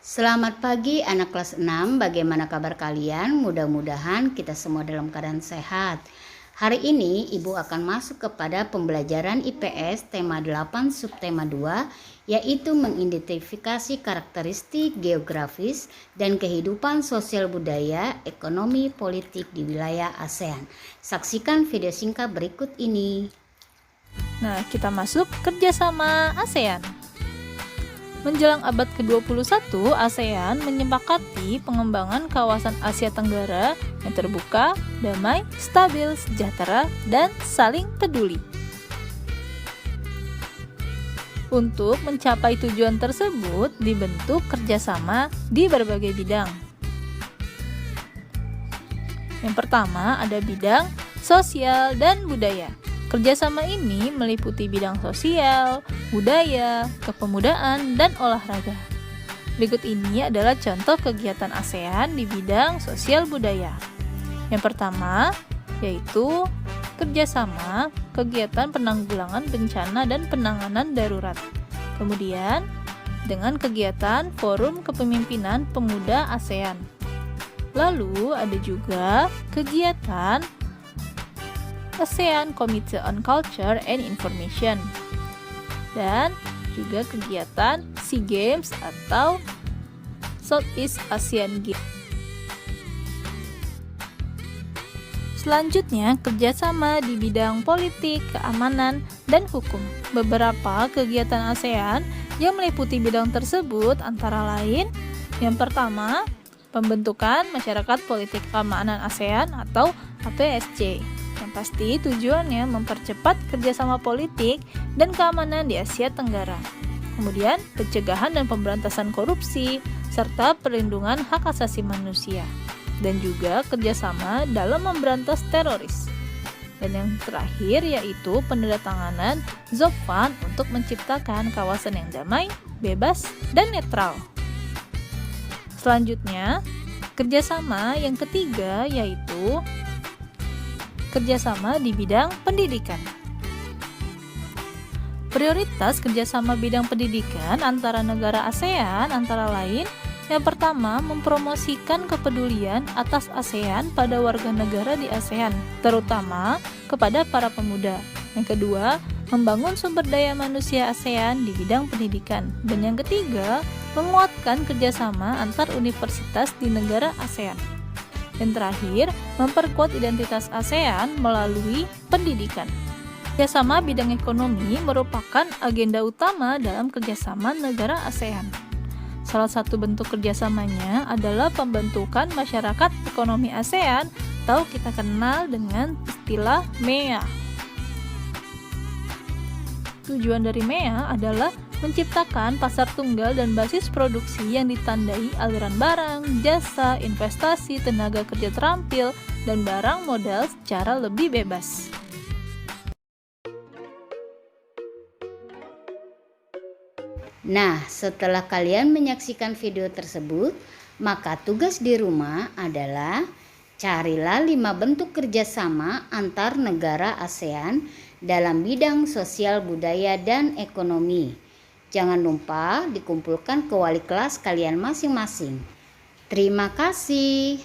Selamat pagi anak kelas 6, bagaimana kabar kalian? Mudah-mudahan kita semua dalam keadaan sehat. Hari ini Ibu akan masuk kepada pembelajaran IPS tema 8 subtema 2, yaitu mengidentifikasi karakteristik geografis dan kehidupan sosial budaya, ekonomi, politik di wilayah ASEAN. Saksikan video singkat berikut ini. Nah, kita masuk kerjasama ASEAN. Menjelang abad ke-21, ASEAN menyepakati pengembangan kawasan Asia Tenggara yang terbuka, damai, stabil, sejahtera, dan saling peduli. Untuk mencapai tujuan tersebut, dibentuk kerjasama di berbagai bidang. Yang pertama ada bidang sosial dan budaya. Kerjasama ini meliputi bidang sosial, budaya, kepemudaan, dan olahraga. Berikut ini adalah contoh kegiatan ASEAN di bidang sosial budaya. Yang pertama, yaitu kerjasama kegiatan penanggulangan bencana dan penanganan darurat. Kemudian, dengan kegiatan Forum Kepemimpinan Pemuda ASEAN. Lalu, ada juga kegiatan ASEAN Committee on Culture and Information dan juga kegiatan SEA Games atau Southeast Asian Games. Selanjutnya, kerjasama di bidang politik, keamanan, dan hukum. Beberapa kegiatan ASEAN yang meliputi bidang tersebut antara lain: yang pertama, pembentukan Masyarakat Politik Keamanan ASEAN atau APSC. Yang pasti tujuannya mempercepat kerjasama politik dan keamanan di Asia Tenggara. Kemudian pencegahan dan pemberantasan korupsi serta perlindungan hak asasi manusia. Dan juga kerjasama dalam memberantas teroris. Dan yang terakhir yaitu penandatanganan ZOFAN untuk menciptakan kawasan yang damai, bebas, dan netral. Selanjutnya, kerjasama yang ketiga yaitu kerjasama di bidang pendidikan. Prioritas kerjasama bidang pendidikan antara negara ASEAN antara lain: yang pertama, mempromosikan kepedulian atas ASEAN pada warga negara di ASEAN, terutama kepada para pemuda. Yang kedua, membangun sumber daya manusia ASEAN di bidang pendidikan. Dan yang ketiga, menguatkan kerjasama antar universitas di negara ASEAN. Dan terakhir, memperkuat identitas ASEAN melalui pendidikan. Kerjasama bidang ekonomi merupakan agenda utama dalam kerjasama negara ASEAN. Salah satu bentuk kerjasamanya adalah pembentukan Masyarakat Ekonomi ASEAN atau kita kenal dengan istilah MEA. Tujuan dari MEA adalah menciptakan pasar tunggal dan basis produksi yang ditandai aliran barang, jasa, investasi, tenaga kerja terampil, dan barang modal secara lebih bebas. Nah, setelah kalian menyaksikan video tersebut, maka tugas di rumah adalah carilah 5 bentuk kerjasama antar negara ASEAN dalam bidang sosial budaya dan ekonomi. Jangan lupa dikumpulkan ke wali kelas kalian masing-masing. Terima kasih.